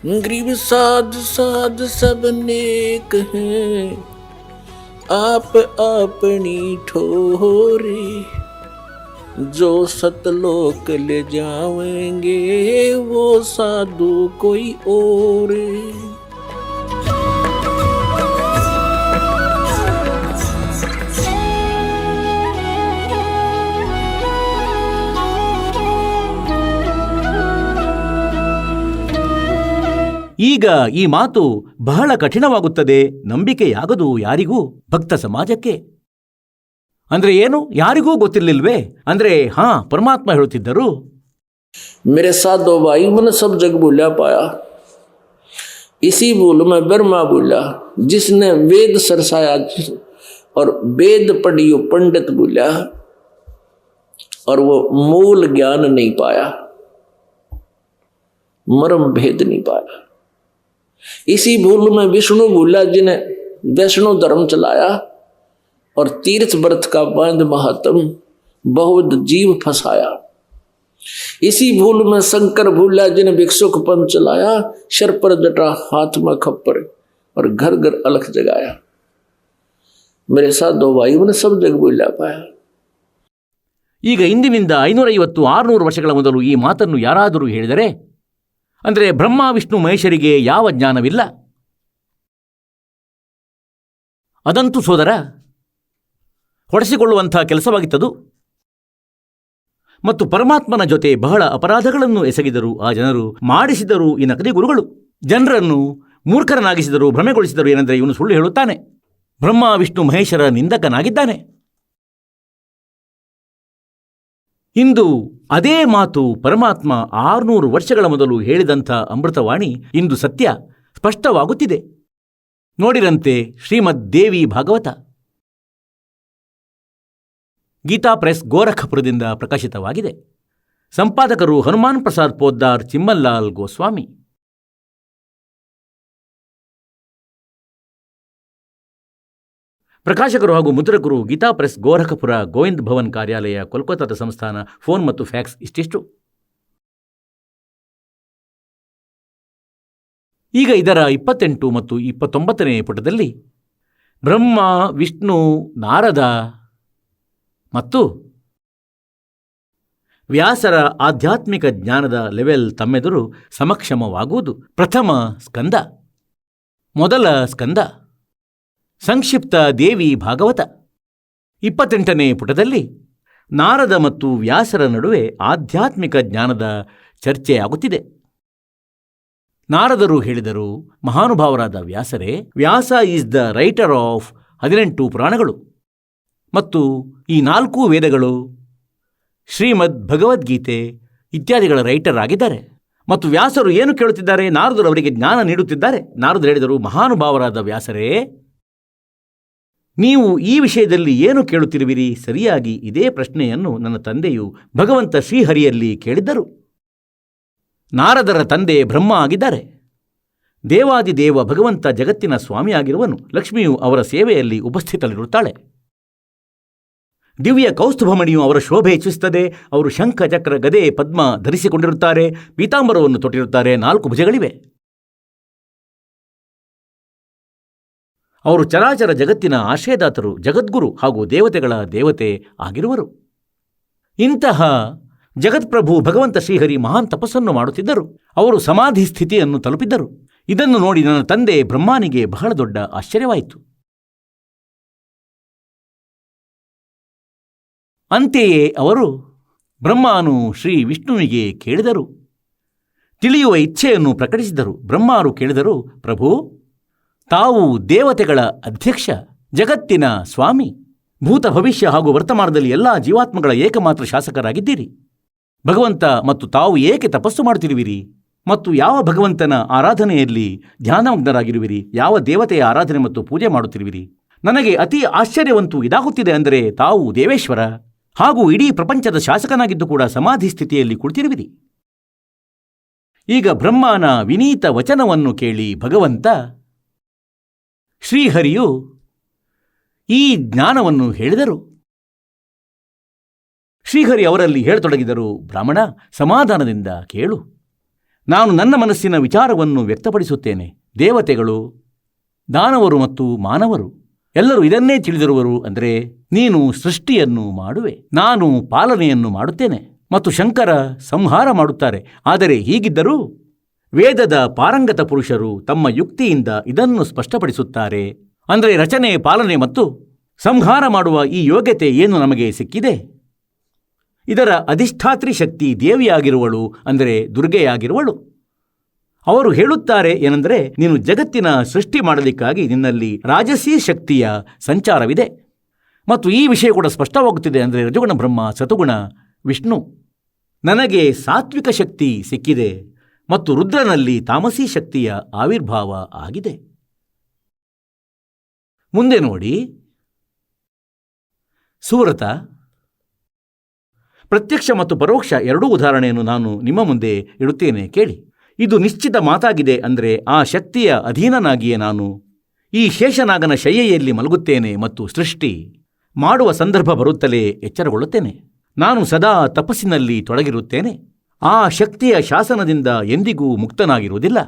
गरीब साध साध सब नेक हैं, आप अपनी ठोरी, जो सतलोक ले जावेंगे वो साधु कोई और। ಈಗ ಈ ಮಾತು ಬಹಳ ಕಠಿಣವಾಗುತ್ತದೆ, ನಂಬಿಕೆಯಾಗದು ಯಾರಿಗೂ, ಭಕ್ತ ಸಮಾಜಕ್ಕೆ. ಅಂದ್ರೆ ಏನು, ಯಾರಿಗೂ ಗೊತ್ತಿರಲಿಲ್ವೇ? ಅಂದ್ರೆ ಪರಮಾತ್ಮ ಹೇಳುತ್ತಿದ್ದರು, मेरे साधो भाई मन सब जग भूला पाया, इसी भूल में ब्रह्मा भूला, जिसने वेद सरसाया और वेद पढ़ियो पंडित भूला, और वो मूल ज्ञान नहीं पाया, मर्म भेद नहीं पाया। इसी भूल में विष्णु भूला, जिन्हें वैष्णो धर्म चलाया और तीर्थ व्रत का बांध महात्म बहुत जीव फंसाया। इसी भूल में शंकर भूला, जिन्हें भिक्षुक पंथ चलाया, शर पर जटा हाथ में खप्पर और घर घर अलख जगाया। मेरे साथ दो भाई ने सब जग भूला पाया। ಈಗ ಇಂದಿನಿಂದ 550-600 ವರ್ಷಗಳ ಮೊದಲು ಈ ಮಾತನ್ನು ಯಾರಾದರೂ ಹೇಳಿದರೆ, ಅಂದರೆ ಬ್ರಹ್ಮ ವಿಷ್ಣು ಮಹೇಶರಿಗೆ ಯಾವ ಜ್ಞಾನವಿಲ್ಲ? ಅದಂತೂ ಸೋದರ ಹೊಡೆಸಿಕೊಳ್ಳುವಂಥ ಕೆಲಸವಾಗಿತ್ತದು. ಮತ್ತು ಪರಮಾತ್ಮನ ಜೊತೆ ಬಹಳ ಅಪರಾಧಗಳನ್ನು ಎಸಗಿದರು ಆ ಜನರು, ಮಾಡಿಸಿದರು ಈ ನಕಲಿ ಗುರುಗಳು. ಜನರನ್ನು ಮೂರ್ಖರನ್ನಾಗಿಸಿದರು, ಭ್ರಮೆಗೊಳಿಸಿದರು. ಏನೆಂದರೆ ಇವನು ಸುಳ್ಳು ಹೇಳುತ್ತಾನೆ, ಬ್ರಹ್ಮ ವಿಷ್ಣು ಮಹೇಶರ ನಿಂದಕನಾಗಿದ್ದಾನೆ. ಇಂದು ಅದೇ ಮಾತು ಪರಮಾತ್ಮ 600 ವರ್ಷಗಳ ಮೊದಲು ಹೇಳಿದಂಥ ಅಮೃತವಾಣಿ ಇಂದು ಸತ್ಯ ಸ್ಪಷ್ಟವಾಗುತ್ತಿದೆ. ನೋಡಿರಂತೆ ಶ್ರೀಮದ್ ದೇವಿ ಭಾಗವತ, ಗೀತಾ ಪ್ರೆಸ್, ಗೋರಖಪುರದಿಂದ ಪ್ರಕಾಶಿತವಾಗಿದೆ. ಸಂಪಾದಕರು ಹನುಮಾನ್ ಪ್ರಸಾದ್ ಪೋದ್ದಾರ್, ಚಿಮ್ಮನ್ಲಾಲ್ ಗೋಸ್ವಾಮಿ. ಪ್ರಕಾಶಕರು ಹಾಗೂ ಮುದ್ರಕರು ಗೀತಾ ಪ್ರೆಸ್, ಗೋರಖಪುರ, ಗೋವಿಂದ್ ಭವನ್ ಕಾರ್ಯಾಲಯ, ಕೋಲ್ಕತ್ತಾದ ಸಂಸ್ಥಾನ. ಫೋನ್ ಮತ್ತು ಫ್ಯಾಕ್ಸ್ ಇಷ್ಟಿಷ್ಟು. ಈಗ ಇದರ 28 ಮತ್ತು 29ನೇ ಪುಟದಲ್ಲಿ ಬ್ರಹ್ಮ, ವಿಷ್ಣು, ನಾರದ ಮತ್ತು ವ್ಯಾಸರ ಆಧ್ಯಾತ್ಮಿಕ ಜ್ಞಾನದ ಲೆವೆಲ್ ತಮ್ಮೆದುರು ಸಮಕ್ಷಮವಾಗುವುದು. ಪ್ರಥಮ ಸ್ಕಂದ, ಮೊದಲ ಸ್ಕಂದ, ಸಂಕ್ಷಿಪ್ತ ದೇವಿ ಭಾಗವತ. 28ನೇ ಪುಟದಲ್ಲಿ ನಾರದ ಮತ್ತು ವ್ಯಾಸರ ನಡುವೆ ಆಧ್ಯಾತ್ಮಿಕ ಜ್ಞಾನದ ಚರ್ಚೆಯಾಗುತ್ತಿದೆ. ನಾರದರು ಹೇಳಿದರು, ಮಹಾನುಭಾವರಾದ ವ್ಯಾಸರೇ, ವ್ಯಾಸ ಈಸ್ ದ ರೈಟರ್ ಆಫ್ 18 ಪುರಾಣಗಳು ಮತ್ತು ಈ 4 ವೇದಗಳು, ಶ್ರೀಮದ್ ಭಗವದ್ಗೀತೆ ಇತ್ಯಾದಿಗಳ ರೈಟರ್ ಆಗಿದ್ದಾರೆ. ಮತ್ತು ವ್ಯಾಸರು ಏನು ಕೇಳುತ್ತಿದ್ದಾರೆ? ನಾರದರು ಅವರಿಗೆ ಜ್ಞಾನ ನೀಡುತ್ತಿದ್ದಾರೆ. ನಾರದರು ಹೇಳಿದರು, ಮಹಾನುಭಾವರಾದ ವ್ಯಾಸರೇ, ನೀವು ಈ ವಿಷಯದಲ್ಲಿ ಏನು ಕೇಳುತ್ತಿರುವಿರಿ? ಸರಿಯಾಗಿ ಇದೇ ಪ್ರಶ್ನೆಯನ್ನು ನನ್ನ ತಂದೆಯು ಭಗವಂತ ಶ್ರೀಹರಿಯಲ್ಲಿ ಕೇಳಿದ್ದರು. ನಾರದರ ತಂದೆ ಬ್ರಹ್ಮ ಆಗಿದ್ದಾರೆ. ದೇವಾದಿದೇವ ಭಗವಂತ ಜಗತ್ತಿನ ಸ್ವಾಮಿಯಾಗಿರುವನು. ಲಕ್ಷ್ಮಿಯು ಅವರ ಸೇವೆಯಲ್ಲಿ ಉಪಸ್ಥಿತಲಿರುತ್ತಾಳೆ. ದಿವ್ಯ ಕೌಸ್ತುಭಮಣಿಯು ಅವರ ಶೋಭೆ ಹೆಚ್ಚಿಸುತ್ತದೆ. ಅವರು ಶಂಖ, ಚಕ್ರ, ಗದೆ, ಪದ್ಮ ಧರಿಸಿಕೊಂಡಿರುತ್ತಾರೆ. ಪೀತಾಂಬರವನ್ನು ತೊಟ್ಟಿರುತ್ತಾರೆ. 4 ಭುಜಗಳಿವೆ. ಅವರು ಚರಾಚರ ಜಗತ್ತಿನ ಆಶ್ರಯದಾತರು, ಜಗದ್ಗುರು ಹಾಗೂ ದೇವತೆಗಳ ದೇವತೆ ಆಗಿರುವರು. ಇಂತಹ ಜಗತ್ಪ್ರಭು ಭಗವಂತ ಶ್ರೀಹರಿ ಮಹಾನ್ ತಪಸ್ಸನ್ನು ಮಾಡುತ್ತಿದ್ದರು. ಅವರು ಸಮಾಧಿ ಸ್ಥಿತಿಯನ್ನು ತಲುಪಿದ್ದರು. ಇದನ್ನು ನೋಡಿ ನನ್ನ ತಂದೆ ಬ್ರಹ್ಮನಿಗೆ ಬಹಳ ದೊಡ್ಡ ಆಶ್ಚರ್ಯವಾಯಿತು. ಅಂತೆಯೇ ಅವರು ಬ್ರಹ್ಮನು ಶ್ರೀ ವಿಷ್ಣುವಿಗೆ ಕೇಳಿದರು, ತಿಳಿಯುವ ಇಚ್ಛೆಯನ್ನು ಪ್ರಕಟಿಸಿದರು. ಬ್ರಹ್ಮರು ಕೇಳಿದರು, ಪ್ರಭು, ತಾವು ದೇವತೆಗಳ ಅಧ್ಯಕ್ಷ, ಜಗತ್ತಿನ ಸ್ವಾಮಿ, ಭೂತ ಭವಿಷ್ಯ ಹಾಗೂ ವರ್ತಮಾನದಲ್ಲಿ ಎಲ್ಲ ಜೀವಾತ್ಮಗಳ ಏಕಮಾತ್ರ ಶಾಸಕರಾಗಿದ್ದೀರಿ. ಭಗವಂತ ಮತ್ತು ತಾವು ಏಕೆ ತಪಸ್ಸು ಮಾಡುತ್ತಿರುವಿರಿ? ಮತ್ತು ಯಾವ ಭಗವಂತನ ಆರಾಧನೆಯಲ್ಲಿ ಧ್ಯಾನಮಗ್ನರಾಗಿರುವಿರಿ? ಯಾವ ದೇವತೆಯ ಆರಾಧನೆ ಮತ್ತು ಪೂಜೆ ಮಾಡುತ್ತಿರುವಿರಿ? ನನಗೆ ಅತಿ ಆಶ್ಚರ್ಯವಂತೂ ಇದಾಗುತ್ತಿದೆ. ಅಂದರೆ ತಾವು ದೇವೇಶ್ವರ ಹಾಗೂ ಇಡೀ ಪ್ರಪಂಚದ ಶಾಸಕನಾಗಿದ್ದು ಕೂಡ ಸಮಾಧಿ ಸ್ಥಿತಿಯಲ್ಲಿ ಕುಳಿತಿರುವಿರಿ. ಈಗ ಬ್ರಹ್ಮನ ವಿನೀತ ವಚನವನ್ನು ಕೇಳಿ ಭಗವಂತ ಶ್ರೀಹರಿಯು ಈ ಜ್ಞಾನವನ್ನು ಹೇಳಿದರು. ಶ್ರೀಹರಿ ಅವರಲ್ಲಿ ಹೇಳತೊಡಗಿದರು, ಬ್ರಾಹ್ಮಣ, ಸಮಾಧಾನದಿಂದ ಕೇಳು. ನಾನು ನನ್ನ ಮನಸ್ಸಿನ ವಿಚಾರವನ್ನು ವ್ಯಕ್ತಪಡಿಸುತ್ತೇನೆ. ದೇವತೆಗಳು, ದಾನವರು ಮತ್ತು ಮಾನವರು ಎಲ್ಲರೂ ಇದನ್ನೇ ತಿಳಿದಿರುವರು. ಅಂದರೆ ನೀನು ಸೃಷ್ಟಿಯನ್ನು ಮಾಡುವೆ, ನಾನು ಪಾಲನೆಯನ್ನು ಮಾಡುತ್ತೇನೆ ಮತ್ತು ಶಂಕರ ಸಂಹಾರ ಮಾಡುತ್ತಾರೆ. ಆದರೆ ಹೀಗಿದ್ದರೂ ವೇದದ ಪಾರಂಗತ ಪುರುಷರು ತಮ್ಮ ಯುಕ್ತಿಯಿಂದ ಇದನ್ನು ಸ್ಪಷ್ಟಪಡಿಸುತ್ತಾರೆ. ಅಂದರೆ ರಚನೆ, ಪಾಲನೆ ಮತ್ತು ಸಂಹಾರ ಮಾಡುವ ಈ ಯೋಗ್ಯತೆ ಏನು ನಮಗೆ ಸಿಕ್ಕಿದೆ? ಇದರ ಅಧಿಷ್ಠಾತ್ರಿ ಶಕ್ತಿ ದೇವಿಯಾಗಿರುವಳು, ಅಂದರೆ ದುರ್ಗೆಯಾಗಿರುವಳು. ಅವರು ಹೇಳುತ್ತಾರೆ ಏನೆಂದರೆ, ನೀನು ಜಗತ್ತಿನ ಸೃಷ್ಟಿ ಮಾಡಲಿಕ್ಕಾಗಿ ನಿನ್ನಲ್ಲಿ ರಾಜಸೀ ಶಕ್ತಿಯ ಸಂಚಾರವಿದೆ. ಮತ್ತು ಈ ವಿಷಯ ಕೂಡ ಸ್ಪಷ್ಟವಾಗುತ್ತಿದೆ. ಅಂದರೆ ರಜಗುಣ ಬ್ರಹ್ಮ, ಸತುಗುಣ ವಿಷ್ಣು. ನನಗೆ ಸಾತ್ವಿಕ ಶಕ್ತಿ ಸಿಕ್ಕಿದೆ ಮತ್ತು ರುದ್ರನಲ್ಲಿ ತಾಮಸೀ ಶಕ್ತಿಯ ಆವಿರ್ಭಾವ ಆಗಿದೆ. ಮುಂದೆ ನೋಡಿ, ಸೂರತ. ಪ್ರತ್ಯಕ್ಷ ಮತ್ತು ಪರೋಕ್ಷ ಎರಡೂ ಉದಾಹರಣೆಯನ್ನು ನಾನು ನಿಮ್ಮ ಮುಂದೆ ಇಡುತ್ತೇನೆ, ಕೇಳಿ. ಇದು ನಿಶ್ಚಿತ ಮಾತಾಗಿದೆ. ಅಂದರೆ ಆ ಶಕ್ತಿಯ ಅಧೀನನಾಗಿಯೇ ನಾನು ಈ ಶೇಷನಾಗನ ಶಯ್ಯೆಯಲ್ಲಿ ಮಲಗುತ್ತೇನೆ ಮತ್ತು ಸೃಷ್ಟಿ ಮಾಡುವ ಸಂದರ್ಭ ಬರುತ್ತಲೇ ಎಚ್ಚರಗೊಳ್ಳುತ್ತೇನೆ. ನಾನು ಸದಾ ತಪಸ್ಸಿನಲ್ಲಿ ತೊಡಗಿರುತ್ತೇನೆ. ಆ ಶಕ್ತಿಯ ಶಾಸನದಿಂದ ಎಂದಿಗೂ ಮುಕ್ತನಾಗಿರುವುದಿಲ್ಲ.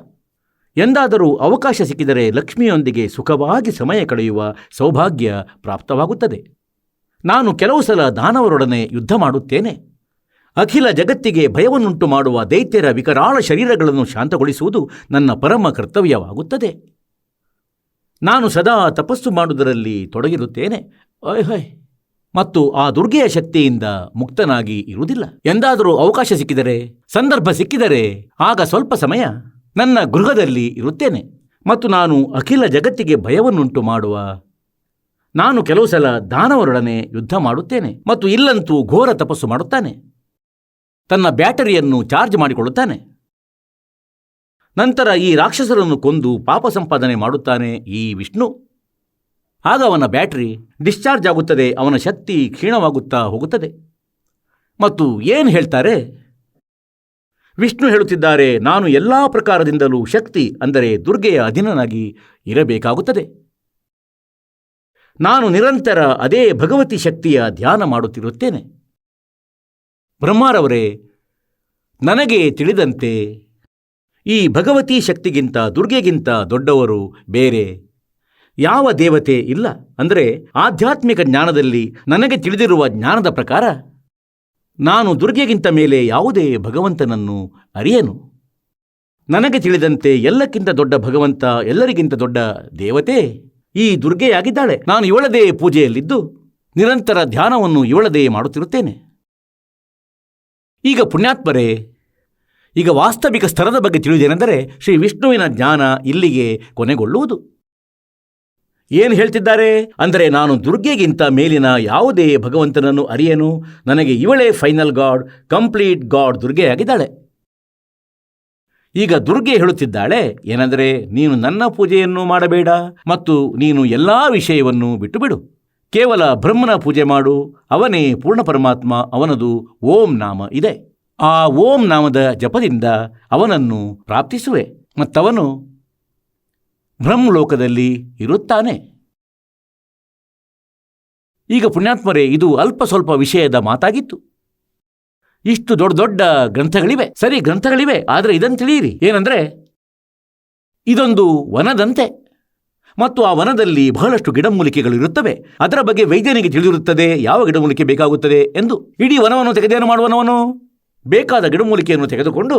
ಎಂದಾದರೂ ಅವಕಾಶ ಸಿಕ್ಕಿದರೆ ಲಕ್ಷ್ಮಿಯೊಂದಿಗೆ ಸುಖವಾಗಿ ಸಮಯ ಕಳೆಯುವ ಸೌಭಾಗ್ಯ ಪ್ರಾಪ್ತವಾಗುತ್ತದೆ. ನಾನು ಕೆಲವು ಸಲ ದಾನವರೊಡನೆ ಯುದ್ಧ ಮಾಡುತ್ತೇನೆ. ಅಖಿಲ ಜಗತ್ತಿಗೆ ಭಯವನ್ನುಂಟು ಮಾಡುವ ದೈತ್ಯರ ವಿಕರಾಳ ಶರೀರಗಳನ್ನು ಶಾಂತಗೊಳಿಸುವುದು ನನ್ನ ಪರಮ ಕರ್ತವ್ಯವಾಗುತ್ತದೆ. ನಾನು ಸದಾ ತಪಸ್ಸು ಮಾಡುವುದರಲ್ಲಿ ತೊಡಗಿರುತ್ತೇನೆ ಮತ್ತು ಆ ದುರ್ಗೆಯ ಶಕ್ತಿಯಿಂದ ಮುಕ್ತನಾಗಿ ಇರುವುದಿಲ್ಲ. ಎಂದಾದರೂ ಅವಕಾಶ ಸಿಕ್ಕಿದರೆ, ಸಂದರ್ಭ ಸಿಕ್ಕಿದರೆ ಆಗ ಸ್ವಲ್ಪ ಸಮಯ ನನ್ನ ಗೃಹದಲ್ಲಿ ಇರುತ್ತೇನೆ ಮತ್ತು ನಾನು ಅಖಿಲ ಜಗತ್ತಿಗೆ ಭಯವನ್ನುಂಟು ಮಾಡುವ ನಾನು ಕೆಲವು ಸಲ ದಾನವರೊಡನೆ ಯುದ್ಧ ಮಾಡುತ್ತೇನೆ ಮತ್ತು ಇಲ್ಲಂತೂ ಘೋರ ತಪಸ್ಸು ಮಾಡುತ್ತಾನೆ. ತನ್ನ ಬ್ಯಾಟರಿಯನ್ನು ಚಾರ್ಜ್ ಮಾಡಿಕೊಳ್ಳುತ್ತಾನೆ. ನಂತರ ಈ ರಾಕ್ಷಸರನ್ನು ಕೊಂದು ಪಾಪ ಸಂಪಾದನೆ ಮಾಡುತ್ತಾನೆ ಈ ವಿಷ್ಣು. ಆಗ ಅವನ ಬ್ಯಾಟರಿ ಡಿಸ್ಚಾರ್ಜ್ ಆಗುತ್ತದೆ, ಅವನ ಶಕ್ತಿ ಕ್ಷೀಣವಾಗುತ್ತಾ ಹೋಗುತ್ತದೆ. ಮತ್ತು ಏನು ಹೇಳ್ತಾರೆ? ವಿಷ್ಣು ಹೇಳುತ್ತಿದ್ದಾರೆ, ನಾನು ಎಲ್ಲ ಪ್ರಕಾರದಿಂದಲೂ ಶಕ್ತಿ, ಅಂದರೆ ದುರ್ಗೆಯ ಅಧೀನನಾಗಿ ಇರಬೇಕಾಗುತ್ತದೆ. ನಾನು ನಿರಂತರ ಅದೇ ಭಗವತಿ ಶಕ್ತಿಯ ಧ್ಯಾನ ಮಾಡುತ್ತಿರುತ್ತೇನೆ. ಬ್ರಹ್ಮರವರೇ, ನನಗೆ ತಿಳಿದಂತೆ ಈ ಭಗವತಿ ಶಕ್ತಿಗಿಂತ ದುರ್ಗೆಗಿಂತ ದೊಡ್ಡವರು ಬೇರೆ ಯಾವ ದೇವತೆ ಇಲ್ಲ. ಅಂದರೆ ಆಧ್ಯಾತ್ಮಿಕ ಜ್ಞಾನದಲ್ಲಿ ನನಗೆ ತಿಳಿದಿರುವ ಜ್ಞಾನದ ಪ್ರಕಾರ ನಾನು ದುರ್ಗೆಗಿಂತ ಮೇಲೆ ಯಾವುದೇ ಭಗವಂತನನ್ನು ಅರಿಯೆನು. ನನಗೆ ತಿಳಿದಂತೆ ಎಲ್ಲಕ್ಕಿಂತ ದೊಡ್ಡ ಭಗವಂತ, ಎಲ್ಲರಿಗಿಂತ ದೊಡ್ಡ ದೇವತೆ ಈ ದುರ್ಗೆಯಾಗಿದ್ದಾಳೆ. ನಾನು ಇವಳದೇ ಪೂಜೆಯಲ್ಲಿದ್ದು ನಿರಂತರ ಧ್ಯಾನವನ್ನು ಇವಳದೇ ಮಾಡುತ್ತಿರುತ್ತೇನೆ. ಈಗ ಪುಣ್ಯಾತ್ಮರೇ, ಈಗ ವಾಸ್ತವಿಕ ಸ್ತರದ ಬಗ್ಗೆ ತಿಳಿದೇನೆಂದರೆ, ಶ್ರೀ ವಿಷ್ಣುವಿನ ಜ್ಞಾನ ಇಲ್ಲಿಗೆ ಕೊನೆಗೊಳ್ಳುವುದು. ಏನು ಹೇಳ್ತಿದ್ದಾರೆ ಅಂದರೆ, ನಾನು ದುರ್ಗೆಗಿಂತ ಮೇಲಿನ ಯಾವುದೇ ಭಗವಂತನನ್ನು ಅರಿಯೆನು. ನನಗೆ ಇವಳೇ ಫೈನಲ್ ಗಾಡ್, ಕಂಪ್ಲೀಟ್ ಗಾಡ್ ದುರ್ಗೆಯಾಗಿದ್ದಾಳೆ. ಈಗ ದುರ್ಗೆ ಹೇಳುತ್ತಿದ್ದಾಳೆ ಏನೆಂದರೆ, ನೀನು ನನ್ನ ಪೂಜೆಯನ್ನು ಮಾಡಬೇಡ ಮತ್ತು ನೀನು ಎಲ್ಲ ವಿಷಯವನ್ನು ಬಿಟ್ಟು ಬಿಡು. ಕೇವಲ ಬ್ರಹ್ಮನ ಪೂಜೆ ಮಾಡು. ಅವನೇ ಪೂರ್ಣ ಪರಮಾತ್ಮ. ಅವನದು ಓಂ ನಾಮ ಇದೆ. ಆ ಓಂ ನಾಮದ ಜಪದಿಂದ ಅವನನ್ನು ಪ್ರಾಪ್ತಿಸುವೆ ಮತ್ತವನು ಬ್ರಹ್ಮಲೋಕದಲ್ಲಿ ಇರುತ್ತಾನೆ. ಈಗ ಪುಣ್ಯಾತ್ಮರೇ, ಇದು ಅಲ್ಪ ಸ್ವಲ್ಪ ವಿಷಯದ ಮಾತಾಗಿತ್ತು. ಇಷ್ಟು ದೊಡ್ಡ ದೊಡ್ಡ ಗ್ರಂಥಗಳಿವೆ. ಸರಿ, ಗ್ರಂಥಗಳಿವೆ. ಆದರೆ ಇದನ್ನು ತಿಳಿಯಿರಿ, ಏನಂದರೆ ಇದೊಂದು ವನದಂತೆ ಮತ್ತು ಆ ವನದಲ್ಲಿ ಬಹಳಷ್ಟು ಗಿಡಮೂಲಿಕೆಗಳು ಇರುತ್ತವೆ. ಅದರ ಬಗ್ಗೆ ವೈದ್ಯನಿಗೆ ತಿಳಿದಿರುತ್ತದೆ ಯಾವ ಗಿಡಮೂಲಿಕೆ ಬೇಕಾಗುತ್ತದೆ ಎಂದು. ಇಡೀ ವನವನ್ನು ತೆಗೆದೇನು ಮಾಡುವನವನು? ಬೇಕಾದ ಗಿಡಮೂಲಿಕೆಯನ್ನು ತೆಗೆದುಕೊಂಡು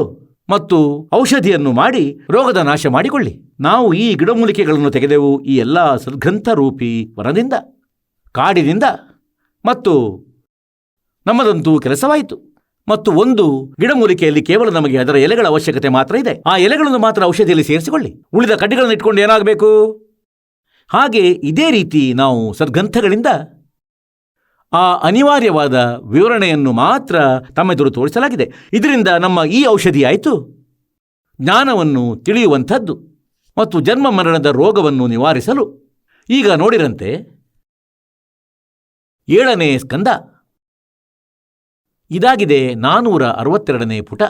ಮತ್ತು ಔಷಧಿಯನ್ನು ಮಾಡಿ ರೋಗದ ನಾಶ ಮಾಡಿಕೊಳ್ಳಿ. ನಾವು ಈ ಗಿಡಮೂಲಿಕೆಗಳನ್ನು ತೆಗೆದೆವು ಈ ಎಲ್ಲ ಸದ್ಗ್ರಂಥ ರೂಪಿ ವನದಿಂದ, ಕಾಡಿನಿಂದ, ಮತ್ತು ನಮ್ಮದಂತೂ ಕೆಲಸವಾಯಿತು. ಮತ್ತು ಒಂದು ಗಿಡಮೂಲಿಕೆಯಲ್ಲಿ ಕೇವಲ ನಮಗೆ ಅದರ ಎಲೆಗಳ ಅವಶ್ಯಕತೆ ಮಾತ್ರ ಇದೆ. ಆ ಎಲೆಗಳನ್ನು ಮಾತ್ರ ಔಷಧಿಯಲ್ಲಿ ಸೇರಿಸಿಕೊಳ್ಳಿ. ಉಳಿದ ಕಡ್ಡಿಗಳನ್ನು ಇಟ್ಕೊಂಡು ಏನಾಗಬೇಕು? ಹಾಗೆ ಇದೇ ರೀತಿ ನಾವು ಸದ್ಗ್ರಂಥಗಳಿಂದ ಆ ಅನಿವಾರ್ಯವಾದ ವಿವರಣೆಯನ್ನು ಮಾತ್ರ ತಮ್ಮೆದುರು ತೋರಿಸಲಾಗಿದೆ. ಇದರಿಂದ ನಮ್ಮ ಈ ಔಷಧಿ ಆಯಿತು ಜ್ಞಾನವನ್ನು ತಿಳಿಯುವಂಥದ್ದು ಮತ್ತು ಜನ್ಮ ಮರಣದ ರೋಗವನ್ನು ನಿವಾರಿಸಲು. ಈಗ ನೋಡಿರಂತೆ 7ನೇ ಸ್ಕಂದ ಇದಾಗಿದೆ. 462ನೇ ಪುಟ.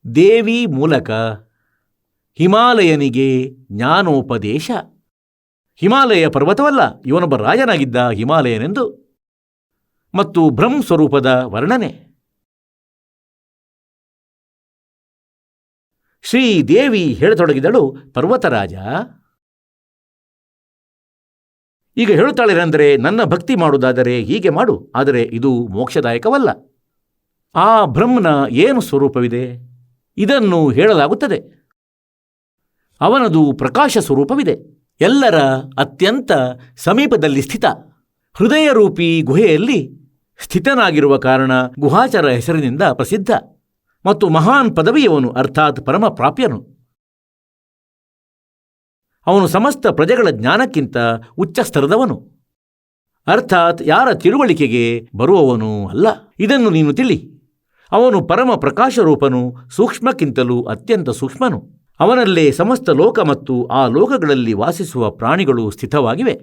ದೇವಿ ಮೂಲಕ ಹಿಮಾಲಯನಿಗೆ ಜ್ಞಾನೋಪದೇಶ. ಹಿಮಾಲಯ ಪರ್ವತವಲ್ಲ, ಇವನೊಬ್ಬ ರಾಜನಾಗಿದ್ದ ಹಿಮಾಲಯನೆಂದು. ಮತ್ತು ಬ್ರಹ್ಮ ಸ್ವರೂಪದ ವರ್ಣನೆ. ಶ್ರೀದೇವಿ ಹೇಳತೊಡಗಿದಳು, ಪರ್ವತರಾಜ, ಈಗ ಹೇಳುತ್ತಾಳೆಂದರೆ, ನನ್ನ ಭಕ್ತಿ ಮಾಡುವುದಾದರೆ ಹೀಗೆ ಮಾಡು, ಆದರೆ ಇದು ಮೋಕ್ಷದಾಯಕವಲ್ಲ. ಆ ಬ್ರಹ್ಮನ ಏನು ಸ್ವರೂಪವಿದೆ ಇದನ್ನು ಹೇಳಲಾಗುತ್ತದೆ. ಅವನದು ಪ್ರಕಾಶ ಸ್ವರೂಪವಿದೆ, ಎಲ್ಲರ ಅತ್ಯಂತ ಸಮೀಪದಲ್ಲಿ ಸ್ಥಿತ, ಹೃದಯ ರೂಪಿ ಗುಹೆಯಲ್ಲಿ ಸ್ಥಿತನಾಗಿರುವ ಕಾರಣ ಗುಹಾಚರ ಹೆಸರಿನಿಂದ ಪ್ರಸಿದ್ಧ, ಮತ್ತು ಮಹಾನ್ ಪದವಿಯವನು, ಅರ್ಥಾತ್ ಪರಮ ಪ್ರಾಪ್ಯನು. ಅವನು ಸಮಸ್ತ ಪ್ರಜೆಗಳ ಜ್ಞಾನಕ್ಕಿಂತ ಉಚ್ಚ ಸ್ತರದವನು, ಅರ್ಥಾತ್ ಯಾರ ತಿಳುವಳಿಕೆಗೆ ಬರುವವನು ಅಲ್ಲ. ಇದನ್ನು ನೀನು ತಿಳಿ. ಅವನು ಪರಮ ಪ್ರಕಾಶರೂಪನು, ಸೂಕ್ಷ್ಮಕ್ಕಿಂತಲೂ ಅತ್ಯಂತ ಸೂಕ್ಷ್ಮನು. ಅವನಲ್ಲೇ ಸಮಸ್ತ ಲೋಕ ಮತ್ತು ಆ ಲೋಕಗಳಲ್ಲಿ ವಾಸಿಸುವ ಪ್ರಾಣಿಗಳು ಸ್ಥಿತವಾಗಿವೆ.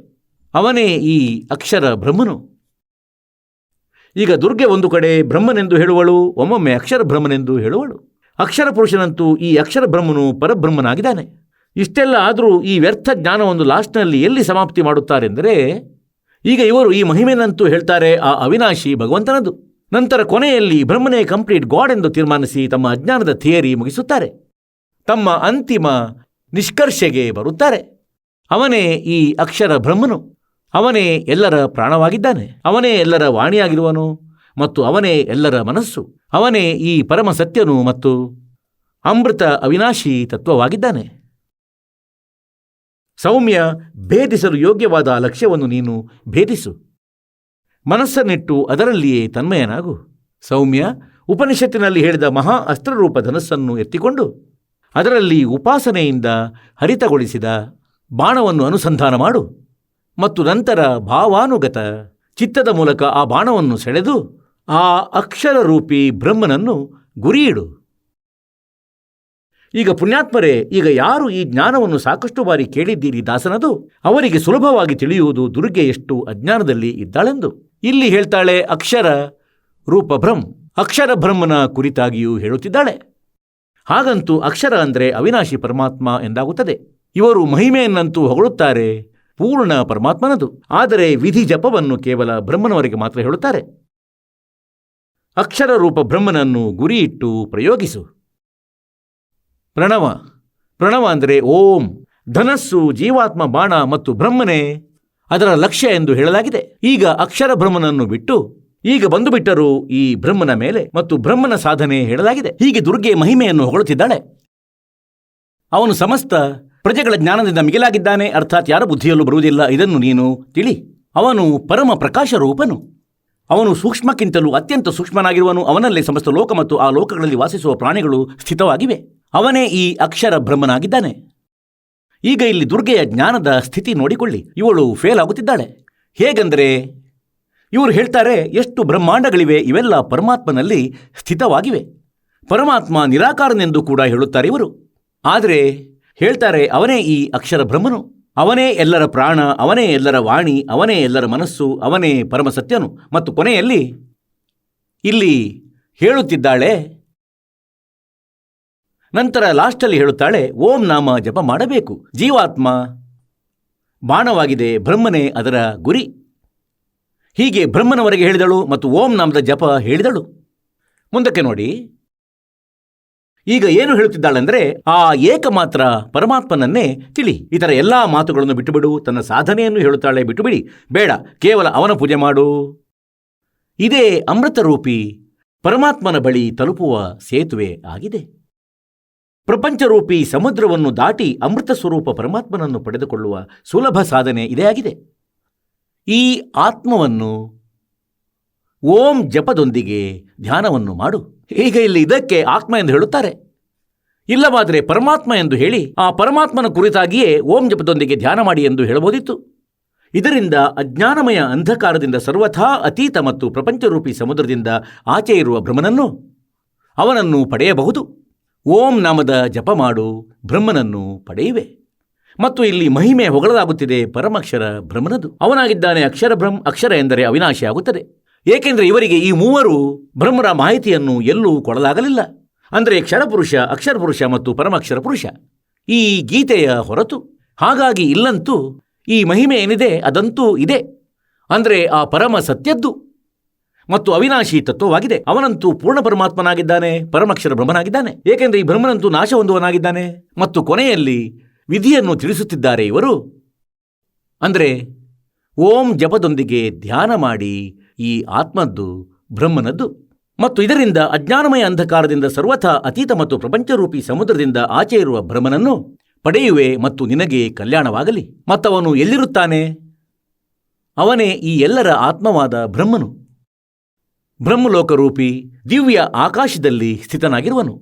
ಅವನೇ ಈ ಅಕ್ಷರ ಬ್ರಹ್ಮನು. ಈಗ ದುರ್ಗೆ ಒಂದು ಕಡೆ ಬ್ರಹ್ಮನೆಂದು ಹೇಳುವಳು, ಒಮ್ಮೊಮ್ಮೆ ಅಕ್ಷರ ಬ್ರಹ್ಮನೆಂದು ಹೇಳುವಳು. ಅಕ್ಷರ ಪುರುಷನಂತೂ ಈ ಅಕ್ಷರ ಬ್ರಹ್ಮನು ಪರಬ್ರಹ್ಮನಾಗಿದ್ದಾನೆ. ಇಷ್ಟೆಲ್ಲ ಆದರೂ ಈ ವ್ಯರ್ಥ ಜ್ಞಾನವೊಂದು ಲಾಸ್ಟ್ನಲ್ಲಿ ಎಲ್ಲಿ ಸಮಾಪ್ತಿ ಮಾಡುತ್ತಾರೆಂದರೆ, ಈಗ ಇವರು ಈ ಮಹಿಮೆನಂತೂ ಹೇಳ್ತಾರೆ ಆ ಅವಿನಾಶಿ ಭಗವಂತನದು. ನಂತರ ಕೊನೆಯಲ್ಲಿ ಬ್ರಹ್ಮನೇ ಕಂಪ್ಲೀಟ್ ಗಾಡ್ ಎಂದು ತೀರ್ಮಾನಿಸಿ ತಮ್ಮ ಅಜ್ಞಾನದ ಥಿಯರಿ ಮುಗಿಸುತ್ತಾರೆ. ತಮ್ಮ ಅಂತಿಮ ನಿಷ್ಕರ್ಷೆಗೆ ಬರುತ್ತಾರೆ. ಅವನೇ ಈ ಅಕ್ಷರ ಬ್ರಹ್ಮನು. ಅವನೇ ಎಲ್ಲರ ಪ್ರಾಣವಾಗಿದ್ದಾನೆ. ಅವನೇ ಎಲ್ಲರ ವಾಣಿಯಾಗಿರುವನು ಮತ್ತು ಅವನೇ ಎಲ್ಲರ ಮನಸ್ಸು. ಅವನೇ ಈ ಪರಮ ಸತ್ಯನು ಮತ್ತು ಅಮೃತ ಅವಿನಾಶಿ ತತ್ವವಾಗಿದ್ದಾನೆ. ಸೌಮ್ಯ, ಭೇದಿಸಲು ಯೋಗ್ಯವಾದ ಲಕ್ಷ್ಯವನ್ನು ನೀನು ಭೇದಿಸು. ಮನಸ್ಸನ್ನಿಟ್ಟು ಅದರಲ್ಲಿಯೇ ತನ್ಮಯನಾಗು. ಸೌಮ್ಯ, ಉಪನಿಷತ್ತಿನಲ್ಲಿ ಹೇಳಿದ ಮಹಾ ಅಸ್ತ್ರರೂಪ ಧನಸ್ಸನ್ನು ಎತ್ತಿಕೊಂಡು ಅದರಲ್ಲಿ ಉಪಾಸನೆಯಿಂದ ಹರಿತಗೊಳಿಸಿದ ಬಾಣವನ್ನು ಅನುಸಂಧಾನ ಮಾಡು ಮತ್ತು ನಂತರ ಭಾವಾನುಗತ ಚಿತ್ತದ ಮೂಲಕ ಆ ಬಾಣವನ್ನು ಸೆಳೆದು ಆ ಅಕ್ಷರರೂಪಿ ಬ್ರಹ್ಮನನ್ನು ಗುರಿಯಿಡು. ಈಗ ಪುಣ್ಯಾತ್ಮರೇ, ಈಗ ಯಾರು ಈ ಜ್ಞಾನವನ್ನು ಸಾಕಷ್ಟು ಬಾರಿ ಕೇಳಿದ್ದೀರಿ ದಾಸನದು, ಅವರಿಗೆ ಸುಲಭವಾಗಿ ತಿಳಿಯುವುದು ದುರ್ಗೆ ಎಷ್ಟು ಅಜ್ಞಾನದಲ್ಲಿ ಇದ್ದಾಳೆಂದು. ಇಲ್ಲಿ ಹೇಳ್ತಾಳೆ ಅಕ್ಷರ ರೂಪ ಬ್ರಹ್ಮ, ಅಕ್ಷರ ಬ್ರಹ್ಮನ ಕುರಿತಾಗಿಯೂ ಹೇಳುತ್ತಿದ್ದಾಳೆ. ಹಾಗಂತೂ ಅಕ್ಷರ ಅಂದರೆ ಅವಿನಾಶಿ ಪರಮಾತ್ಮ ಎಂದಾಗುತ್ತದೆ. ಇವರು ಮಹಿಮೆಯನ್ನಂತೂ ಹೊಗಳುತ್ತಾರೆ ಪೂರ್ಣ ಪರಮಾತ್ಮನದು, ಆದರೆ ವಿಧಿ ಜಪವನ್ನು ಕೇವಲ ಬ್ರಹ್ಮನವರೆಗೆ ಮಾತ್ರ ಹೇಳುತ್ತಾರೆ. ಅಕ್ಷರ ರೂಪ ಬ್ರಹ್ಮನನ್ನು ಗುರಿಯಿಟ್ಟು ಪ್ರಯೋಗಿಸು. ಪ್ರಣವ, ಪ್ರಣವ ಅಂದರೆ ಓಂ. ಧನಸ್ಸು, ಜೀವಾತ್ಮ, ಬಾಣ ಮತ್ತು ಬ್ರಹ್ಮನೇ ಅದರ ಲಕ್ಷ್ಯ ಎಂದು ಹೇಳಲಾಗಿದೆ. ಈಗ ಅಕ್ಷರ ಬ್ರಹ್ಮನನ್ನು ಬಿಟ್ಟು ಈಗ ಬಂದು ಬಿಟ್ಟರು ಈ ಬ್ರಹ್ಮನ ಮೇಲೆ ಮತ್ತು ಬ್ರಹ್ಮನ ಸಾಧನೆ ಹೇಳಲಾಗಿದೆ. ಹೀಗೆ ದುರ್ಗೆ ಮಹಿಮೆಯನ್ನು ಹೊಗಳುತ್ತಿದ್ದಾಳೆ. ಅವನು ಸಮಸ್ತ ಪ್ರಜೆಗಳ ಜ್ಞಾನದಿಂದ ಮಿಗಿಲಾಗಿದ್ದಾನೆ, ಅರ್ಥಾತ್ ಯಾರ ಬುದ್ಧಿಯಲ್ಲೂ ಬರುವುದಿಲ್ಲ. ಇದನ್ನು ನೀನು ತಿಳಿ. ಅವನು ಪರಮ ಪ್ರಕಾಶ ರೂಪನು. ಅವನು ಸೂಕ್ಷ್ಮಕ್ಕಿಂತಲೂ ಅತ್ಯಂತ ಸೂಕ್ಷ್ಮನಾಗಿರುವನು. ಅವನಲ್ಲೇ ಸಮಸ್ತ ಲೋಕ ಮತ್ತು ಆ ಲೋಕಗಳಲ್ಲಿ ವಾಸಿಸುವ ಪ್ರಾಣಿಗಳು ಸ್ಥಿತವಾಗಿವೆ. ಅವನೇ ಈ ಅಕ್ಷರ ಬ್ರಹ್ಮನಾಗಿದ್ದಾನೆ. ಈಗ ಇಲ್ಲಿ ದುರ್ಗೆಯ ಜ್ಞಾನದ ಸ್ಥಿತಿ ನೋಡಿಕೊಳ್ಳಿ. ಇವಳು ಫೇಲ್ ಆಗುತ್ತಿದ್ದಾಳೆ. ಹೇಗೆಂದರೆ, ಇವರು ಹೇಳ್ತಾರೆ ಎಷ್ಟು ಬ್ರಹ್ಮಾಂಡಗಳಿವೆ, ಇವೆಲ್ಲ ಪರಮಾತ್ಮನಲ್ಲಿ ಸ್ಥಿತವಾಗಿವೆ. ಪರಮಾತ್ಮ ನಿರಾಕಾರನೆಂದು ಕೂಡ ಹೇಳುತ್ತಾರೆ ಇವರು. ಆದರೆ ಹೇಳ್ತಾರೆ ಅವನೇ ಈ ಅಕ್ಷರ ಬ್ರಹ್ಮನು, ಅವನೇ ಎಲ್ಲರ ಪ್ರಾಣ, ಅವನೇ ಎಲ್ಲರ ವಾಣಿ, ಅವನೇ ಎಲ್ಲರ ಮನಸ್ಸು, ಅವನೇ ಪರಮಸತ್ಯನು. ಮತ್ತು ಕೊನೆಯಲ್ಲಿ ಇಲ್ಲಿ ಹೇಳುತ್ತಿದ್ದಾಳೆ, ನಂತರ ಲಾಸ್ಟಲ್ಲಿ ಹೇಳುತ್ತಾಳೆ ಓಂ ನಾಮ ಜಪ ಮಾಡಬೇಕು. ಜೀವಾತ್ಮ ಬಾಣವಾಗಿದೆ, ಬ್ರಹ್ಮನೇ ಅದರ ಗುರಿ. ಹೀಗೆ ಬ್ರಹ್ಮನವರೆಗೆ ಹೇಳಿದಳು ಮತ್ತು ಓಂ ನಾಮದ ಜಪ ಹೇಳಿದಳು. ಮುಂದಕ್ಕೆ ನೋಡಿ, ಈಗ ಏನು ಹೇಳುತ್ತಿದ್ದಾಳೆಂದರೆ, ಆ ಏಕಮಾತ್ರ ಪರಮಾತ್ಮನನ್ನೇ ತಿಳಿ. ಇತರ ಎಲ್ಲ ಮಾತುಗಳನ್ನು ಬಿಟ್ಟುಬಿಡು. ತನ್ನ ಸಾಧನೆಯನ್ನು ಹೇಳುತ್ತಾಳೆ, ಬಿಟ್ಟುಬಿಡಿ, ಬೇಡ, ಕೇವಲ ಅವನ ಪೂಜೆ ಮಾಡು. ಇದೇ ಅಮೃತರೂಪಿ ಪರಮಾತ್ಮನ ಬಳಿ ತಲುಪುವ ಸೇತುವೆ ಆಗಿದೆ. ಪ್ರಪಂಚರೂಪಿ ಸಮುದ್ರವನ್ನು ದಾಟಿ ಅಮೃತ ಸ್ವರೂಪ ಪರಮಾತ್ಮನನ್ನು ಪಡೆದುಕೊಳ್ಳುವ ಸುಲಭ ಸಾಧನೆ ಇದೇ ಆಗಿದೆ. ಈ ಆತ್ಮವನ್ನು ಓಂ ಜಪದೊಂದಿಗೆ ಧ್ಯಾನವನ್ನು ಮಾಡು. ಈಗ ಇಲ್ಲಿ ಇದಕ್ಕೆ ಆತ್ಮ ಎಂದು ಹೇಳುತ್ತಾರೆ. ಇಲ್ಲವಾದರೆ ಪರಮಾತ್ಮ ಎಂದು ಹೇಳಿ ಆ ಪರಮಾತ್ಮನ ಕುರಿತಾಗಿಯೇ ಓಂ ಜಪದೊಂದಿಗೆ ಧ್ಯಾನ ಮಾಡಿ ಎಂದು ಹೇಳಬಹುದಿತ್ತು. ಇದರಿಂದ ಅಜ್ಞಾನಮಯ ಅಂಧಕಾರದಿಂದ ಸರ್ವಥಾ ಅತೀತ ಮತ್ತು ಪ್ರಪಂಚರೂಪಿ ಸಮುದ್ರದಿಂದ ಆಚೆ ಇರುವ ಬ್ರಹ್ಮನನ್ನು ಅವನನ್ನು ಪಡೆಯಬಹುದು. ಓಂ ನಾಮದ ಜಪ ಮಾಡು, ಬ್ರಹ್ಮನನ್ನು ಪಡೆಯುವೆ. ಮತ್ತು ಇಲ್ಲಿ ಮಹಿಮೆ ಹೊಗಳಲಾಗುತ್ತಿದೆ ಪರಮಾಕ್ಷರ ಬ್ರಹ್ಮನದು. ಅವನಾಗಿದ್ದಾನೆ ಅಕ್ಷರ ಬ್ರಹ್ಮ. ಅಕ್ಷರ ಎಂದರೆ ಅವಿನಾಶಿ ಆಗುತ್ತದೆ. ಏಕೆಂದರೆ ಇವರಿಗೆ ಈ ಮೂವರು ಬ್ರಹ್ಮರ ಮಾಹಿತಿಯನ್ನು ಎಲ್ಲೂ ಕೊಡಲಾಗಲಿಲ್ಲ. ಅಂದರೆ ಕ್ಷರಪುರುಷ, ಅಕ್ಷರ ಪುರುಷ ಮತ್ತು ಪರಮಾಕ್ಷರ ಪುರುಷ ಈ ಗೀತೆಯ ಹೊರತು. ಹಾಗಾಗಿ ಇಲ್ಲಂತೂ ಈ ಮಹಿಮೆ ಏನಿದೆ ಅದಂತೂ ಇದೆ. ಅಂದರೆ ಆ ಪರಮ ಸತ್ಯದ್ದು. ಮತ್ತು ಅವಿನಾಶಿ ತತ್ವವಾಗಿದೆ. ಅವನಂತೂ ಪೂರ್ಣ ಪರಮಾತ್ಮನಾಗಿದ್ದಾನೆ, ಪರಮಕ್ಷರ ಬ್ರಹ್ಮನಾಗಿದ್ದಾನೆ. ಏಕೆಂದರೆ ಈ ಬ್ರಹ್ಮನಂತೂ ನಾಶ ಹೊಂದುವನಾಗಿದ್ದಾನೆ. ಮತ್ತು ಕೊನೆಯಲ್ಲಿ ವಿಧಿಯನ್ನು ತಿಳಿಸುತ್ತಿದ್ದಾರೆ ಇವರು. ಅಂದರೆ ಓಂ ಜಪದೊಂದಿಗೆ ಧ್ಯಾನ ಮಾಡಿ ಈ ಆತ್ಮದ್ದು ಬ್ರಹ್ಮನದ್ದು, ಮತ್ತು ಇದರಿಂದ ಅಜ್ಞಾನಮಯ ಅಂಧಕಾರದಿಂದ ಸರ್ವಥಾ ಅತೀತ ಮತ್ತು ಪ್ರಪಂಚರೂಪಿ ಸಮುದ್ರದಿಂದ ಆಚೆ ಇರುವ ಬ್ರಹ್ಮನನ್ನು ಪಡೆಯುವೆ ಮತ್ತು ನಿನಗೆ ಕಲ್ಯಾಣವಾಗಲಿ. ಮತ್ತವನು ಎಲ್ಲಿರುತ್ತಾನೆ? ಅವನೇ ಈ ಎಲ್ಲರ ಆತ್ಮವಾದ ಬ್ರಹ್ಮನು. ಬ್ರಹ್ಮಲೋಕರೂಪಿ ದಿವ್ಯ ಆಕಾಶದಲ್ಲಿ ಸ್ಥಿತನಾಗಿರುವನು.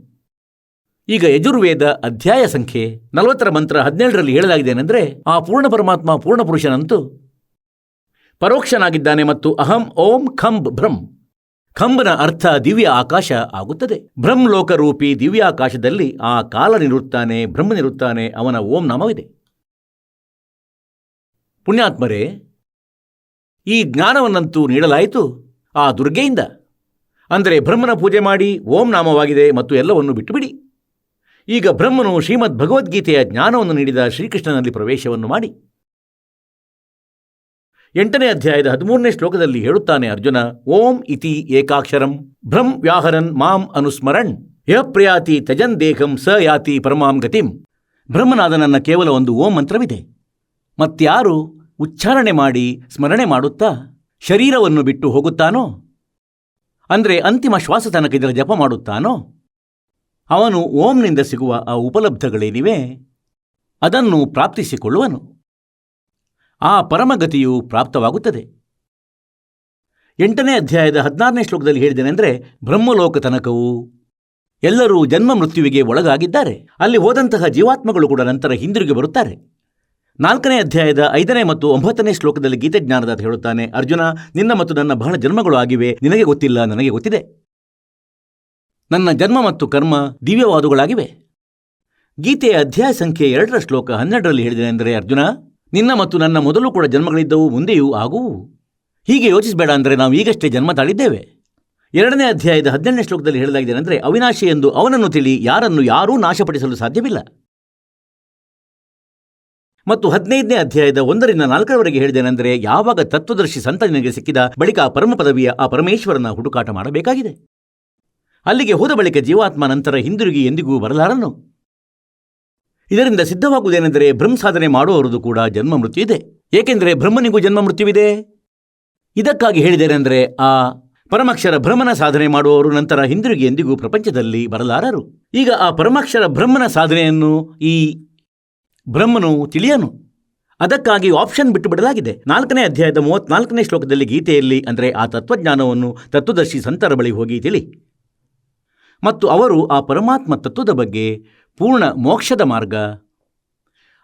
ಈಗ ಯಜುರ್ವೇದ ಅಧ್ಯಾಯ ಸಂಖ್ಯೆ 40 ಮಂತ್ರ 17ರಲ್ಲಿ ಹೇಳಲಾಗಿದ್ದೇನೆಂದರೆ, ಆ ಪೂರ್ಣ ಪರಮಾತ್ಮ ಪೂರ್ಣ ಪುರುಷನಂತೂ ಪರೋಕ್ಷನಾಗಿದ್ದಾನೆ ಮತ್ತು ಅಹಂ ಓಂ ಖಂಬ್ ಬ್ರಹ್ಮ್. ಖಂಬನ ಅರ್ಥ ದಿವ್ಯ ಆಕಾಶ ಆಗುತ್ತದೆ. ಬ್ರಹ್ಮಲೋಕರೂಪಿ ದಿವ್ಯಾಕಾಶದಲ್ಲಿ ಆ ಕಾಲನಿರುತ್ತಾನೆ, ಬ್ರಹ್ಮನಿರುತ್ತಾನೆ, ಅವನ ಓಂ ನಾಮವಿದೆ. ಪುಣ್ಯಾತ್ಮರೇ, ಈ ಜ್ಞಾನವನ್ನಂತೂ ನೀಡಲಾಯಿತು ಆ ದುರ್ಗೆಯಿಂದ. ಅಂದರೆ ಬ್ರಹ್ಮನ ಪೂಜೆ ಮಾಡಿ ಓಂ ನಾಮವಾಗಿದೆ ಮತ್ತು ಎಲ್ಲವನ್ನು ಬಿಟ್ಟುಬಿಡಿ. ಈಗ ಬ್ರಹ್ಮನು ಶ್ರೀಮದ್ ಭಗವದ್ಗೀತೆಯ ಜ್ಞಾನವನ್ನು ನೀಡಿದ ಶ್ರೀಕೃಷ್ಣನಲ್ಲಿ ಪ್ರವೇಶವನ್ನು ಮಾಡಿ 8ನೇ ಅಧ್ಯಾಯದ 13ನೇ ಶ್ಲೋಕದಲ್ಲಿ ಹೇಳುತ್ತಾನೆ ಅರ್ಜುನ, ಓಂ ಇತಿ ಏಕಾಕ್ಷರಂ ಬ್ರಹ್ಮ ವ್ಯಾಹರನ್ ಮಾಂ ಅನುಸ್ಮರಣ್ ಯಃ ಪ್ರಯಾತಿ ತಜನ್ ದೇಹಂ ಸ ಯಾತಿ ಪರಮಾಂ ಗತಿಂ. ಬ್ರಹ್ಮನಾದ ನನ್ನ ಕೇವಲ ಒಂದು ಓಂ ಮಂತ್ರವಿದೆ. ಮತ್ಯಾರು ಉಚ್ಚಾರಣೆ ಮಾಡಿ ಸ್ಮರಣೆ ಮಾಡುತ್ತಾ ಶರೀರವನ್ನು ಬಿಟ್ಟು ಹೋಗುತ್ತಾನೋ, ಅಂದರೆ ಅಂತಿಮ ಶ್ವಾಸ ತನಕ ಇದರ ಜಪ ಮಾಡುತ್ತಾನೋ, ಅವನು ಓಂನಿಂದ ಸಿಗುವ ಆ ಉಪಲಬ್ಧಗಳೇನಿವೆ ಅದನ್ನು ಪ್ರಾಪ್ತಿಸಿಕೊಳ್ಳುವನು. ಆ ಪರಮಗತಿಯು ಪ್ರಾಪ್ತವಾಗುತ್ತದೆ. 8ನೇ ಅಧ್ಯಾಯದ 16ನೇ ಶ್ಲೋಕದಲ್ಲಿ ಹೇಳಿದ್ದೇನೆಂದರೆ, ಬ್ರಹ್ಮಲೋಕ ತನಕವೂ ಎಲ್ಲರೂ ಜನ್ಮ ಮೃತ್ಯುವಿಗೆ ಒಳಗಾಗಿದ್ದಾರೆ. ಅಲ್ಲಿ ಹೋದಂತಹ ಜೀವಾತ್ಮಗಳು ಕೂಡ ನಂತರ ಹಿಂದಿರುಗಿ ಬರುತ್ತಾರೆ. 4ನೇ ಅಧ್ಯಾಯದ 5ನೇ ಮತ್ತು 9ನೇ ಶ್ಲೋಕದಲ್ಲಿ ಗೀತೆಜ್ಞಾನದಾತ ಹೇಳುತ್ತಾನೆ, ಅರ್ಜುನ, ನಿನ್ನ ಮತ್ತು ನನ್ನ ಬಹಳ ಜನ್ಮಗಳು ಆಗಿವೆ, ನಿನಗೆ ಗೊತ್ತಿಲ್ಲ, ನನಗೆ ಗೊತ್ತಿದೆ. ನನ್ನ ಜನ್ಮ ಮತ್ತು ಕರ್ಮ ದಿವ್ಯವಾದುಗಳಾಗಿವೆ. ಗೀತೆಯ ಅಧ್ಯಾಯ ಸಂಖ್ಯೆ 2ರ ಶ್ಲೋಕ 12ರಲ್ಲಿ ಹೇಳಿದನೆಂದರೆ, ಅರ್ಜುನ, ನಿನ್ನ ಮತ್ತು ನನ್ನ ಮೊದಲು ಕೂಡ ಜನ್ಮಗಳಿದ್ದವು, ಮುಂದೆಯೂ ಆಗುವು. ಹೀಗೆ ಯೋಚಿಸಬೇಡ, ಅಂದರೆ ನಾವು ಈಗಷ್ಟೇ ಜನ್ಮ ತಾಳಿದ್ದೇವೆ. 2ನೇ ಅಧ್ಯಾಯದ 17ನೇ ಶ್ಲೋಕದಲ್ಲಿ ಹೇಳಲಾಗಿದೆನೆಂದರೆ, ಅವಿನಾಶಿ ಎಂದು ಅವನನ್ನು ತಿಳಿ, ಯಾರನ್ನು ಯಾರೂ ನಾಶಪಡಿಸಲು ಸಾಧ್ಯವಿಲ್ಲ. ಮತ್ತು 15ನೇ ಅಧ್ಯಾಯದ 1ರಿಂದ 4ರವರೆಗೆ ಹೇಳಿದೆನೆಂದರೆ, ಯಾವಾಗ ತತ್ವದರ್ಶಿ ಸಂತ ನಿನಗೆ ಸಿಕ್ಕಿದ ಬಳಿಕ ಆ ಪರಮ ಪದವಿಯ ಆ ಪರಮೇಶ್ವರನ ಹುಡುಕಾಟ ಮಾಡಬೇಕಾಗಿದೆ. ಅಲ್ಲಿಗೆ ಹೋದ ಬಳಿಕ ಜೀವಾತ್ಮ ನಂತರ ಹಿಂದಿರುಗಿ ಎಂದಿಗೂ ಬರಲಾರನು. ಇದರಿಂದ ಸಿದ್ಧವಾಗುವುದೇನೆಂದರೆ, ಬ್ರಹ್ಮ ಸಾಧನೆ ಮಾಡುವವರದು ಕೂಡ ಜನ್ಮ ಮೃತ್ಯು ಇದೆ. ಏಕೆಂದರೆ ಬ್ರಹ್ಮನಿಗೂ ಜನ್ಮ ಮೃತ್ಯುವಿದೆ. ಇದಕ್ಕಾಗಿ ಹೇಳಿದೇನೆಂದರೆ, ಆ ಪರಮಾಕ್ಷರ ಬ್ರಹ್ಮನ ಸಾಧನೆ ಮಾಡುವವರು ನಂತರ ಹಿಂದಿರುಗಿ ಎಂದಿಗೂ ಪ್ರಪಂಚದಲ್ಲಿ ಬರಲಾರರು. ಈಗ ಆ ಪರಮಾಕ್ಷರ ಬ್ರಹ್ಮನ ಸಾಧನೆಯನ್ನು ಈ ಬ್ರಹ್ಮನು ತಿಳಿಯನು. ಅದಕ್ಕಾಗಿ ಆಪ್ಷನ್ ಬಿಟ್ಟು ಬಿಡಲಾಗಿದೆ. 4ನೇ ಅಧ್ಯಾಯದ 34ನೇ ಶ್ಲೋಕದಲ್ಲಿ ಗೀತೆಯಲ್ಲಿ, ಅಂದರೆ ಆ ತತ್ವಜ್ಞಾನವನ್ನು ತತ್ವದರ್ಶಿ ಸಂತರ ಬಳಿ ಹೋಗಿ ತಿಳಿ, ಮತ್ತು ಅವರು ಆ ಪರಮಾತ್ಮ ತತ್ವದ ಬಗ್ಗೆ, ಪೂರ್ಣ ಮೋಕ್ಷದ ಮಾರ್ಗ,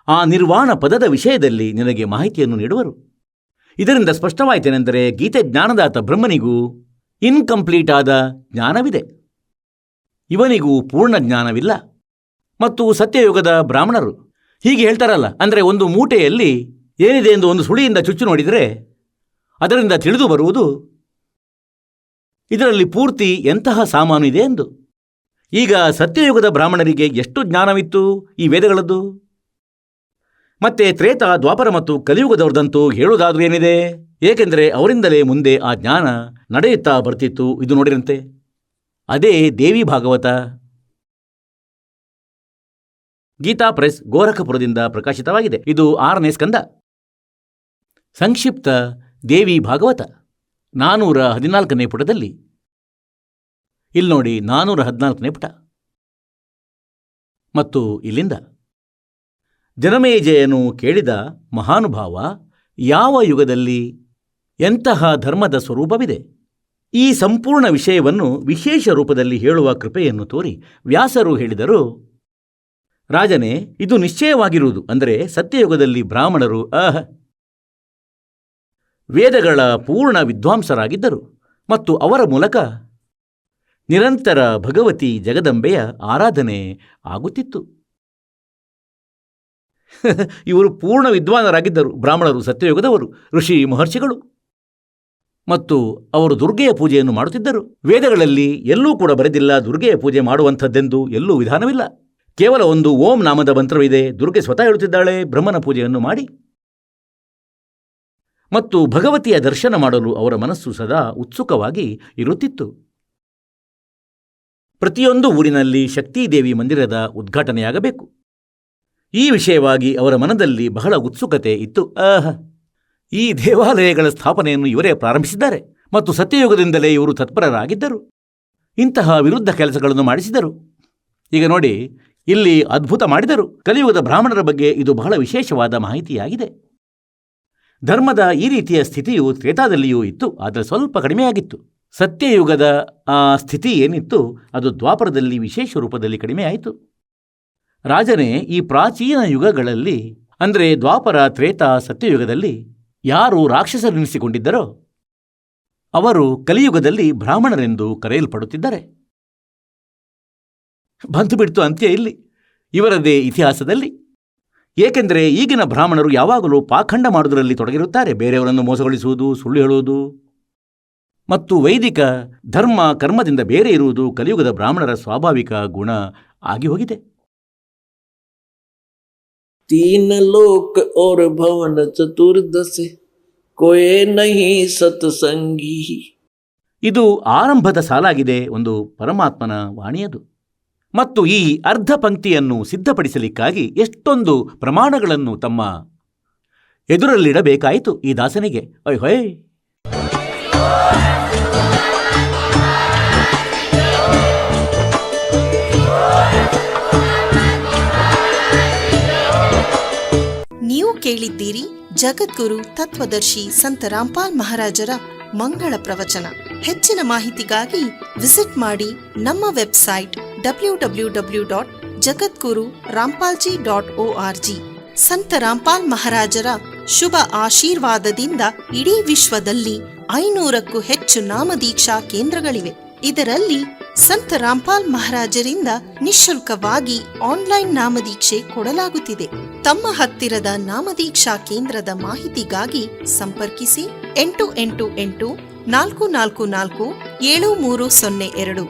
ಆ ನಿರ್ವಾಣ ಪದದ ವಿಷಯದಲ್ಲಿ ನಿನಗೆ ಮಾಹಿತಿಯನ್ನು ನೀಡುವರು. ಇದರಿಂದ ಸ್ಪಷ್ಟವಾಯಿತೇನೆಂದರೆ, ಗೀತೆ ಜ್ಞಾನದಾತ ಬ್ರಹ್ಮನಿಗೂ ಇನ್ಕಂಪ್ಲೀಟ್ ಆದ ಜ್ಞಾನವಿದೆ, ಇವನಿಗೂ ಪೂರ್ಣ ಜ್ಞಾನವಿಲ್ಲ. ಮತ್ತು ಸತ್ಯಯುಗದ ಬ್ರಾಹ್ಮಣರು ಹೀಗೆ ಹೇಳ್ತಾರಲ್ಲ, ಅಂದರೆ ಒಂದು ಮೂಟೆಯಲ್ಲಿ ಏನಿದೆ ಎಂದು ಒಂದು ಸುಳಿಯಿಂದ ಚುಚ್ಚು ನೋಡಿದರೆ ಅದರಿಂದ ತಿಳಿದು ಬರುವುದು ಇದರಲ್ಲಿ ಪೂರ್ತಿ ಎಂತಹ ಸಾಮಾನು ಇದೆ ಎಂದು. ಈಗ ಸತ್ಯಯುಗದ ಬ್ರಾಹ್ಮಣರಿಗೆ ಎಷ್ಟು ಜ್ಞಾನವಿತ್ತು ಈ ವೇದಗಳದ್ದು? ಮತ್ತೆ ತ್ರೇತ, ದ್ವಾಪರ ಮತ್ತು ಕಲಿಯುಗದವ್ರದಂತೂ ಹೇಳುವುದಾದ್ರೂ ಏನಿದೆ? ಏಕೆಂದರೆ ಅವರಿಂದಲೇ ಮುಂದೆ ಆ ಜ್ಞಾನ ನಡೆಯುತ್ತಾ ಬರ್ತಿತ್ತು. ಇದು ನೋಡಿರಂತೆ, ಅದೇ ದೇವಿ ಭಾಗವತ. ಗೀತಾ ಪ್ರೆಸ್, ಗೋರಖಪುರದಿಂದ ಪ್ರಕಾಶಿತವಾಗಿದೆ. ಇದು 6ನೇ ಸ್ಕಂದ. ಸಂಕ್ಷಿಪ್ತ ದೇವಿ ಭಾಗವತ 414ನೇ ಪುಟದಲ್ಲಿ. ಇಲ್ಲಿ ನೋಡಿ, 414ನೇ ಪುಟ. ಮತ್ತು ಇಲ್ಲಿಂದ, ಜನಮೇಜಯನು ಕೇಳಿದ ಮಹಾನುಭಾವ, ಯಾವ ಯುಗದಲ್ಲಿ ಎಂತಹ ಧರ್ಮದ ಸ್ವರೂಪವಿದೆ? ಈ ಸಂಪೂರ್ಣ ವಿಷಯವನ್ನು ವಿಶೇಷ ರೂಪದಲ್ಲಿ ಹೇಳುವ ಕೃಪೆಯನ್ನು ತೋರಿ ವ್ಯಾಸರು ಹೇಳಿದರು, ರಾಜನೇ, ಇದು ನಿಶ್ಚಯವಾಗಿರುವುದು. ಅಂದರೆ ಸತ್ಯಯುಗದಲ್ಲಿ ಬ್ರಾಹ್ಮಣರು ವೇದಗಳ ಪೂರ್ಣ ವಿದ್ವಾಂಸರಾಗಿದ್ದರು ಮತ್ತು ಅವರ ಮೂಲಕ ನಿರಂತರ ಭಗವತಿ ಜಗದಂಬೆಯ ಆರಾಧನೆ ಆಗುತ್ತಿತ್ತು. ಇವರು ಪೂರ್ಣ ವಿದ್ವಾನರಾಗಿದ್ದರು, ಬ್ರಾಹ್ಮಣರು, ಸತ್ಯಯುಗದವರು, ಋಷಿ ಮಹರ್ಷಿಗಳು. ಮತ್ತು ಅವರು ದುರ್ಗೆಯ ಪೂಜೆಯನ್ನು ಮಾಡುತ್ತಿದ್ದರು. ವೇದಗಳಲ್ಲಿ ಎಲ್ಲೂ ಕೂಡ ಬರೆದಿಲ್ಲ ದುರ್ಗೆಯ ಪೂಜೆ ಮಾಡುವಂಥದ್ದೆಂದು, ಎಲ್ಲೂ ವಿಧಾನವಿಲ್ಲ. ಕೇವಲ ಒಂದು ಓಂ ನಾಮದ ಮಂತ್ರವಿದೆ. ದುರ್ಗೆ ಸ್ವತಃ ಹೇಳುತ್ತಿದ್ದಾಳೆ, ಬ್ರಹ್ಮನ ಪೂಜೆಯನ್ನು ಮಾಡಿ. ಮತ್ತು ಭಗವತಿಯ ದರ್ಶನ ಮಾಡಲು ಅವರ ಮನಸ್ಸು ಸದಾ ಉತ್ಸುಕವಾಗಿ ಇರುತ್ತಿತ್ತು. ಪ್ರತಿಯೊಂದು ಊರಿನಲ್ಲಿ ಶಕ್ತಿದೇವಿ ಮಂದಿರದ ಉದ್ಘಾಟನೆಯಾಗಬೇಕು. ಈ ವಿಷಯವಾಗಿ ಅವರ ಮನದಲ್ಲಿ ಬಹಳ ಉತ್ಸುಕತೆ ಇತ್ತು. ಈ ದೇವಾಲಯಗಳ ಸ್ಥಾಪನೆಯನ್ನು ಇವರೇ ಪ್ರಾರಂಭಿಸಿದ್ದಾರೆ ಮತ್ತು ಸತ್ಯಯುಗದಿಂದಲೇ ಇವರು ತತ್ಪರರಾಗಿದ್ದರು. ಇಂತಹ ವಿರುದ್ಧ ಕೆಲಸಗಳನ್ನು ಮಾಡಿಸಿದರು. ಈಗ ನೋಡಿ, ಇಲ್ಲಿ ಅದ್ಭುತ ಮಾಡಿದರು. ಕಲಿಯುಗದ ಬ್ರಾಹ್ಮಣರ ಬಗ್ಗೆ ಇದು ಬಹಳ ವಿಶೇಷವಾದ ಮಾಹಿತಿಯಾಗಿದೆ. ಧರ್ಮದ ಈ ರೀತಿಯ ಸ್ಥಿತಿಯು ತ್ರೇತಾದಲ್ಲಿಯೂ ಇತ್ತು, ಆದರೆ ಸ್ವಲ್ಪ ಕಡಿಮೆಯಾಗಿತ್ತು. ಸತ್ಯಯುಗದ ಆ ಸ್ಥಿತಿ ಏನಿತ್ತು ಅದು ದ್ವಾಪರದಲ್ಲಿ ವಿಶೇಷ ರೂಪದಲ್ಲಿ ಕಡಿಮೆಯಾಯಿತು. ರಾಜನೇ, ಈ ಪ್ರಾಚೀನ ಯುಗಗಳಲ್ಲಿ ಅಂದರೆ ದ್ವಾಪರ, ತ್ರೇತಾ, ಸತ್ಯಯುಗದಲ್ಲಿ ಯಾರು ರಾಕ್ಷಸರೆನಿಸಿಕೊಂಡಿದ್ದರೋ ಅವರು ಕಲಿಯುಗದಲ್ಲಿ ಬ್ರಾಹ್ಮಣರೆಂದು ಕರೆಯಲ್ಪಡುತ್ತಿದ್ದಾರೆ. ಬಂತು ಬಿಡ್ತು ಅಂತ್ಯ ಇಲ್ಲಿ ಇವರದೇ ಇತಿಹಾಸದಲ್ಲಿ. ಏಕೆಂದರೆ ಈಗಿನ ಬ್ರಾಹ್ಮಣರು ಯಾವಾಗಲೂ ಪಾಖಂಡ ಮಾಡುವುದರಲ್ಲಿ ತೊಡಗಿರುತ್ತಾರೆ. ಬೇರೆಯವರನ್ನು ಮೋಸಗೊಳಿಸುವುದು, ಸುಳ್ಳು ಹೇಳುವುದು ಮತ್ತು ವೈದಿಕ ಧರ್ಮ ಕರ್ಮದಿಂದ ಬೇರೆ ಇರುವುದು ಕಲಿಯುಗದ ಬ್ರಾಹ್ಮಣರ ಸ್ವಾಭಾವಿಕ ಗುಣ ಆಗಿ ಹೋಗಿದೆ. तीन लोक और भवन चतुर्दश कोई नहीं सत्संगी. ಇದು ಆರಂಭದ ಸಾಲಾಗಿದೆ, ಒಂದು ಪರಮಾತ್ಮನ ವಾಣಿಯದು. ಮತ್ತು ಈ ಅರ್ಧ ಪಂಕ್ತಿಯನ್ನು ಸಿದ್ಧಪಡಿಸಲಿಕ್ಕಾಗಿ ಎಷ್ಟೊಂದು ಪ್ರಮಾಣಗಳನ್ನು ತಮ್ಮ ಎದುರಲ್ಲಿಡಬೇಕಾಯಿತು ಈ ದಾಸನಿಗೆ. ಹೊಯ್ ನೀವು ಕೇಳಿದ್ದೀರಿ ಜಗದ್ಗುರು ತತ್ವದರ್ಶಿ ಸಂತ ರಾಮ್ಪಾಲ್ ಮಹಾರಾಜರ ಮಂಗಳ ಪ್ರವಚನ. ಹೆಚ್ಚಿನ ಮಾಹಿತಿಗಾಗಿ ವಿಸಿಟ್ ಮಾಡಿ ನಮ್ಮ ವೆಬ್ಸೈಟ್ www.jagadguru-rampalji.org. ಸಂತ ರಾಮ್ಪಾಲ್ ಮಹಾರಾಜರ ಶುಭ ಆಶೀರ್ವಾದದಿಂದ ಇಡೀ ವಿಶ್ವದಲ್ಲಿ 500ಕ್ಕೂ ಹೆಚ್ಚು ನಾಮದೀಕ್ಷಾ ಕೇಂದ್ರಗಳಿವೆ. ಇದರಲ್ಲಿ ಸಂತ ರಾಮ್ಪಾಲ್ ಮಹಾರಾಜರಿಂದ ನಿಶುಲ್ಕವಾಗಿ ಆನ್ಲೈನ್ ನಾಮದೀಕ್ಷೆ ಕೊಡಲಾಗುತ್ತಿದೆ. ತಮ್ಮ ಹತ್ತಿರದ ನಾಮದೀಕ್ಷಾ ಕೇಂದ್ರದ ಮಾಹಿತಿಗಾಗಿ ಸಂಪರ್ಕಿಸಿ 888 444 7302.